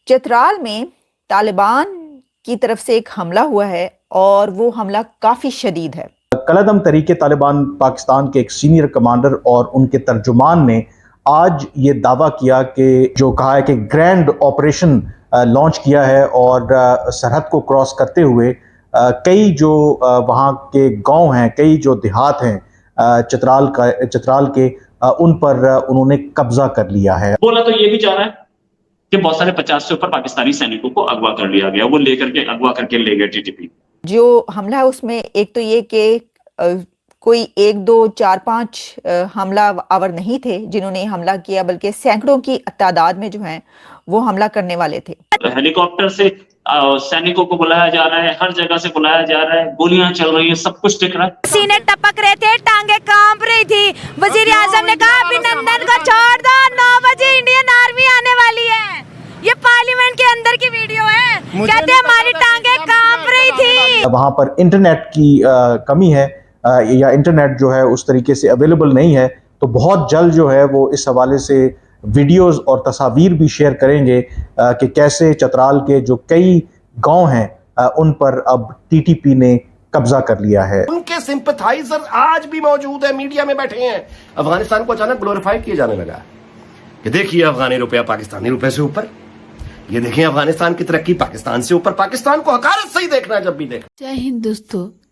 چترال میں طالبان کی طرف سے ایک حملہ ہوا ہے اور وہ حملہ کافی شدید ہے۔ کالعدم تحریک طالبان پاکستان کے ایک سینئر کمانڈر اور ان کے ترجمان نے آج یہ دعویٰ کیا کہ جو کہا ہے کہ گرینڈ آپریشن لانچ کیا ہے اور سرحد کو کراس کرتے ہوئے کئی جو وہاں کے گاؤں ہیں، کئی جو دیہات ہیں چترال کے، ان پر انہوں نے قبضہ کر لیا ہے۔ بولا تو یہ بھی جا رہا ہے کہ بہت سارے 50 سے اوپر پاکستانی سینکوں کو اغوا کر لیا گیا، وہ اغوا کر کے لے گئے ٹی ٹی پی۔ جو حملہ ہے اس میں ایک تو یہ کہ کوئی 1 2 4 5 حملہ آور نہیں تھے جنہوں نے حملہ کیا، بلکہ سینکڑوں کی تعداد میں جو ہیں وہ حملہ کرنے والے تھے۔ ہیلی کاپٹر سے سینکوں کو بلایا جا رہا ہے، ہر جگہ سے بلایا جا رہا ہے، گولیاں چل رہی ہیں، سب کچھ دکھ رہا ہے۔ سینے ٹپک رہے تھے، ٹانگیں کانپ رہی تھی۔ وزیر اعظم نے کہا ابھینندن کو چھوڑ دو، 9 بجے انڈین آرمی آنے والی ہے۔ یہ پارلیمنٹ کے اندر کی ویڈیو ہے، کہتے ہیں ہماری ٹانگیں کانپ رہی تھی۔ وہاں پر انٹرنیٹ کی کمی ہے یا انٹرنیٹ جو ہے اس طریقے سے اویلیبل نہیں ہے، تو بہت جلد جو ہے وہ اس حوالے سے ویڈیوز اور تصاویر بھی شیئر کریں گے کہ کیسے چترال کے جو کئی گاؤں ہیں ان پر اب ٹی ٹی پی نے قبضہ کر لیا ہے۔ ان کے سمپتھائزر آج بھی موجود ہیں، میڈیا میں بیٹھے ہیں۔ افغانستان کو اچانک گلوریفائی کیا جانے لگا کہ دیکھیے افغانی روپیہ پاکستانی روپے سے اوپر، یہ دیکھیں افغانستان کی ترقی پاکستان سے اوپر، پاکستان کو حقارت سے ہی دیکھنا ہے جب بھی دیکھنا۔ جے ہند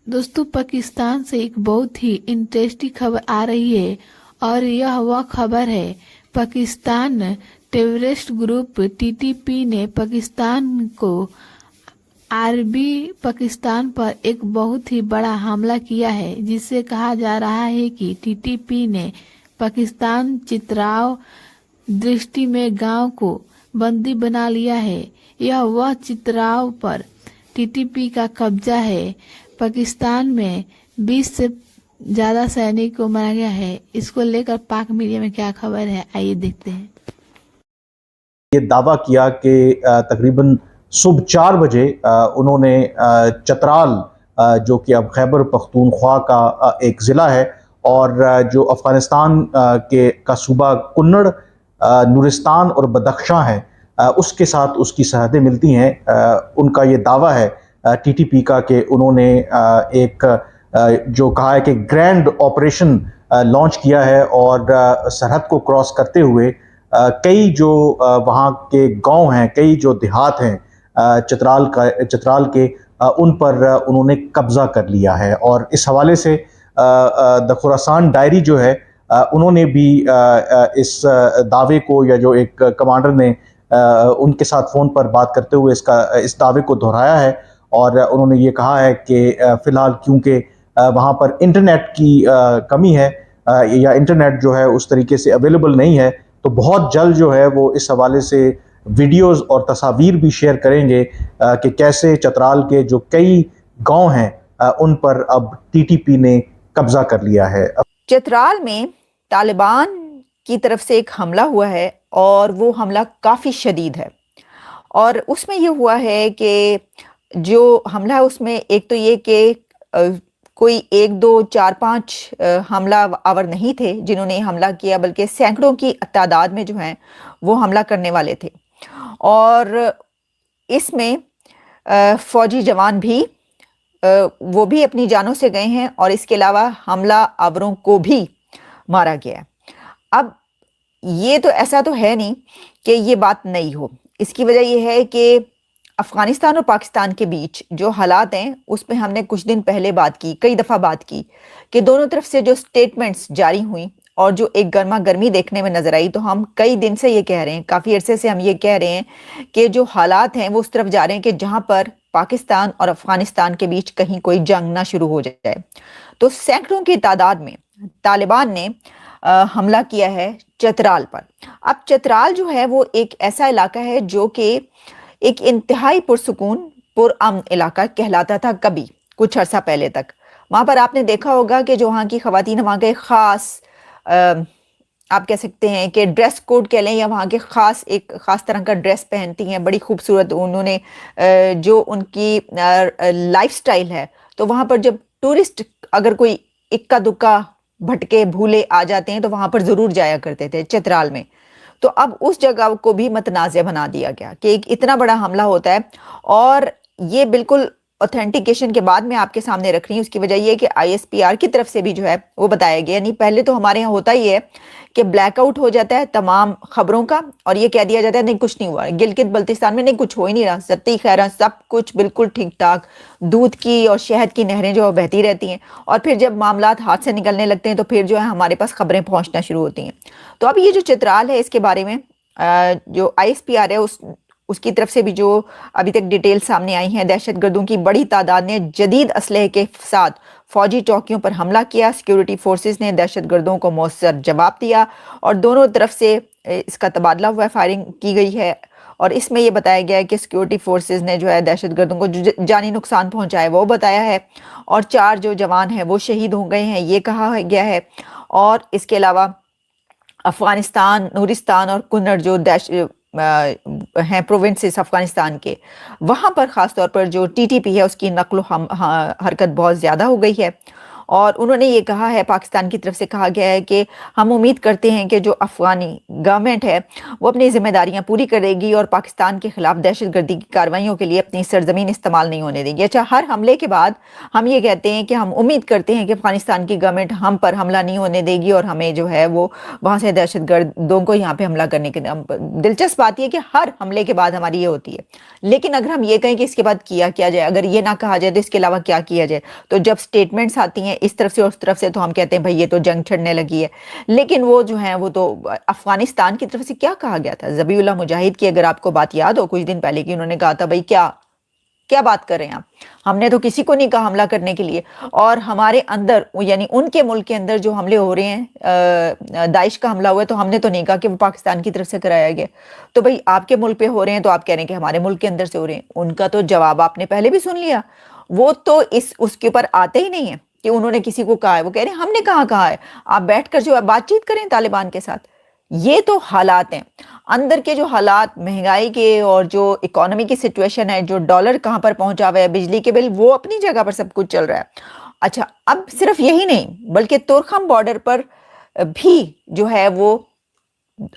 دوستو پاکستان سے ایک بہت ہی انٹرسٹنگ خبر آ رہی ہے، اور یہ وہ خبر ہے Pakistan terrorist group T T P نے پاکستان کو عربی پاکستان پر ایک بہت ہی بڑا حملہ کیا ہے، جس سے کہا جا رہا ہے کہ ٹی ٹی پی نے پاکستان چتراؤ درشٹی میں گاؤں کو بندی بنا لیا ہے۔ یہ وہ چتراؤ پر ٹی ٹی پی کا قبضہ ہے۔ پاکستان میں 20 سے زیادہ سینک کو مارا گیا ہے۔ اس کو لے کر پاک میڈیا میں کیا خبر ہے، آئیے دیکھتے ہیں۔ یہ دعویٰ کیا کہ تقریباً صبح 4 بجے انہوں نے چترال جو کہ اب خیبر پختونخوا کا ایک ضلع ہے، اور جو افغانستان کا صوبہ کنڑ، نورستان اور بدخشاں ہے، اس کے ساتھ اس کی سرحدیں ملتی ہیں۔ ان کا یہ دعویٰ ہے ٹی ٹی پی کا کہ انہوں نے ایک جو کہا ہے کہ گرینڈ آپریشن لانچ کیا ہے اور سرحد کو کراس کرتے ہوئے کئی جو وہاں کے گاؤں ہیں، کئی جو دیہات ہیں چترال کے، ان پر انہوں نے قبضہ کر لیا ہے۔ اور اس حوالے سے دی خراسان ڈائری جو ہے، انہوں نے بھی اس دعوے کو، یا جو ایک کمانڈر نے ان کے ساتھ فون پر بات کرتے ہوئے اس دعوے کو دہرایا ہے، اور انہوں نے یہ کہا ہے کہ فی الحال کیونکہ وہاں پر انٹرنیٹ کی کمی ہے یا انٹرنیٹ جو ہے اس طریقے سے اویلیبل نہیں ہے، تو بہت جلد جو ہے وہ اس حوالے سے ویڈیوز اور تصاویر بھی شیئر کریں گے کہ کیسے چترال کے جو کئی گاؤں ہیں ان پر اب ٹی ٹی پی نے قبضہ کر لیا ہے۔ چترال میں طالبان کی طرف سے ایک حملہ ہوا ہے اور وہ حملہ کافی شدید ہے، اور اس میں یہ ہوا ہے کہ جو حملہ ہے اس میں ایک تو یہ کہ کوئی 1 2 4 5 حملہ آور نہیں تھے جنہوں نے حملہ کیا، بلکہ سینکڑوں کی تعداد میں جو ہیں وہ حملہ کرنے والے تھے، اور اس میں فوجی جوان بھی وہ بھی اپنی جانوں سے گئے ہیں، اور اس کے علاوہ حملہ آوروں کو بھی مارا گیا ہے۔ اب یہ تو ایسا تو ہے نہیں کہ یہ بات نئی ہو، اس کی وجہ یہ ہے کہ افغانستان اور پاکستان کے بیچ جو حالات ہیں اس پہ ہم نے کچھ دن پہلے بات کی، کئی دفعہ بات کی، کہ دونوں طرف سے جو سٹیٹمنٹس جاری ہوئیں اور جو ایک گرما گرمی دیکھنے میں نظر آئی، تو ہم کئی دن سے یہ کہہ رہے ہیں، کافی عرصے سے ہم یہ کہہ رہے ہیں کہ جو حالات ہیں وہ اس طرف جا رہے ہیں کہ جہاں پر پاکستان اور افغانستان کے بیچ کہیں کوئی جنگ نہ شروع ہو جائے۔ تو سینکڑوں کی تعداد میں طالبان نے حملہ کیا ہے چترال پر۔ اب چترال جو ہے وہ ایک ایسا علاقہ ہے جو کہ ایک انتہائی پرسکون پرامن علاقہ کہلاتا تھا کبھی کچھ عرصہ پہلے تک۔ وہاں پر آپ نے دیکھا ہوگا کہ جو وہاں کی خواتین وہاں کے خاص آپ کہہ سکتے ہیں کہ ڈریس کوڈ کہہ لیں، یا وہاں کے ایک خاص طرح کا ڈریس پہنتی ہیں، بڑی خوبصورت انہوں نے جو ان کی لائف سٹائل ہے، تو وہاں پر جب ٹورسٹ اگر کوئی اکا دکا بھٹکے بھولے آ جاتے ہیں تو وہاں پر ضرور جایا کرتے تھے چترال میں۔ تو اب اس جگہ کو بھی متنازع بنا دیا گیا کہ ایک اتنا بڑا حملہ ہوتا ہے، اور یہ بالکل اوتھینٹیکیشن کے بعد میں آپ کے سامنے رکھ رہی ہوں۔ اس کی وجہ یہ ہے کہ ISPR کی طرف سے بھی جو ہے وہ بتایا گیا، یعنی پہلے تو ہمارے یہاں ہوتا ہی ہے کہ بلیک آؤٹ ہو جاتا ہے تمام خبروں کا، اور یہ کہہ دیا جاتا ہے نہیں کچھ نہیں ہوا، گلگت بلتستان میں نہیں کچھ ہو ہی نہیں رہا، ستی خیرہ سب کچھ بالکل ٹھیک ٹھاک، دودھ کی اور شہد کی نہریں جو بہتی رہتی ہیں، اور پھر جب معاملات ہاتھ سے نکلنے لگتے ہیں تو پھر جو ہے ہمارے پاس خبریں پہنچنا شروع ہوتی ہیں۔ تو اب یہ جو چترال ہے اس کے بارے میں جو ISPR ہے اس کی طرف سے بھی جو ابھی تک ڈیٹیل سامنے آئی ہیں، دہشت گردوں کی بڑی تعداد نے جدید اسلحے کے ساتھ فوجی چوکیوں پر حملہ کیا، سیکیورٹی فورسز نے دہشت گردوں کو مؤثر جواب دیا، اور دونوں طرف سے اس کا تبادلہ ہوا ہے، فائرنگ کی گئی ہے، اور اس میں یہ بتایا گیا ہے کہ سیکیورٹی فورسز نے جو ہے دہشت گردوں کو جو جانی نقصان پہنچا ہے وہ بتایا ہے، اور 4 جو جوان ہیں وہ شہید ہو گئے ہیں یہ کہا گیا ہے۔ اور اس کے علاوہ افغانستان، نورستان اور کنڑ جو ہیں پروونسز افغانستان کے، وہاں پر خاص طور پر جو TTP ہے اس کی نقل و حرکت بہت زیادہ ہو گئی ہے، اور انہوں نے یہ کہا ہے، پاکستان کی طرف سے کہا گیا ہے کہ ہم امید کرتے ہیں کہ جو افغانی گورنمنٹ ہے وہ اپنی ذمہ داریاں پوری کرے گی اور پاکستان کے خلاف دہشت گردی کی کارروائیوں کے لیے اپنی سرزمین استعمال نہیں ہونے دے گی۔ اچھا، ہر حملے کے بعد ہم یہ کہتے ہیں کہ ہم امید کرتے ہیں کہ افغانستان کی گورنمنٹ ہم پر حملہ نہیں ہونے دے گی اور ہمیں جو ہے وہ وہاں سے دہشت گردوں کو یہاں پہ حملہ کرنے کے دلچسپ بات یہ کہ ہر حملے کے بعد ہماری یہ ہوتی ہے، لیکن اگر ہم یہ کہیں کہ اس کے بعد کیا جائے، اگر یہ نہ کہا جائے تو اس کے علاوہ کیا کیا جائے، تو جب سٹیٹمنٹس آتی ہیں اس طرف سے اور اس طرف سے تو ہم کہتے ہیں بھئی یہ تو جنگ چھڑنے لگی ہے، لیکن وہ جو ہیں وہ تو افغانستان کی طرف سے کیا کہا گیا تھا؟ ذبیح اللہ مجاہد کی اگر آپ کو بات یاد ہو کچھ دن پہلے کی، انہوں نے کہا تھا بھئی کیا بات کر رہے ہیں آپ، ہم نے تو کسی کو نہیں کہا حملہ کرنے کے لیے، اور ہمارے اندر یعنی ان کے ملک کے اندر جو حملے ہو رہے ہیں، داعش کا حملہ ہوا ہے تو ہم نے تو نہیں کہا کہ وہ پاکستان کی طرف سے کرایا گیا، تو بھئی آپ کے ملک پہ ہو رہے ہیں تو آپ کہہ رہے ہیں کہ ہمارے ملک کے اندر سے ہو رہے ہیں، ان کا تو جواب آپ نے پہلے بھی سن لیا، وہ تو اس کے اوپر آتے ہی نہیں ہیں کہ انہوں نے کسی کو کہا ہے، وہ کہہ رہے ہیں ہم نے کہا ہے، آپ بیٹھ کر جو بات چیت کریں طالبان کے ساتھ۔ یہ تو حالات ہیں اندر کے، جو حالات مہنگائی کے اور جو اکانومی کی سچویشن ہے، جو ڈالر کہاں پر پہنچا ہوا ہے، بجلی کے بل وہ اپنی جگہ پر سب کچھ چل رہا ہے۔ اچھا، اب صرف یہی نہیں بلکہ تورخم بارڈر پر بھی جو ہے وہ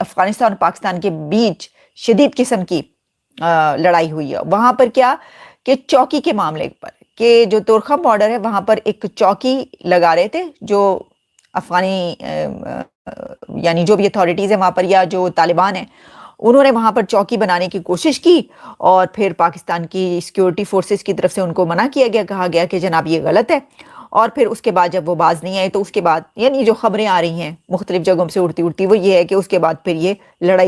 افغانستان اور پاکستان کے بیچ شدید قسم کی لڑائی ہوئی ہے۔ وہاں پر کیا کہ چوکی کے معاملے پر، کہ جو تورخم بارڈر ہے وہاں پر ایک چوکی لگا رہے تھے جو افغانی یعنی جو بھی اتھارٹیز ہیں وہاں پر یا جو طالبان ہیں، انہوں نے وہاں پر چوکی بنانے کی کوشش کی، اور پھر پاکستان کی سیکیورٹی فورسز کی طرف سے ان کو منع کیا گیا، کہا گیا کہ جناب یہ غلط ہے، اور پھر اس کے بعد جب وہ باز نہیں آئے تو اس کے بعد یعنی جو خبریں آ رہی ہیں مختلف جگہوں سے اڑتی وہ یہ ہے کہ اس کے بعد پھر یہ لڑائی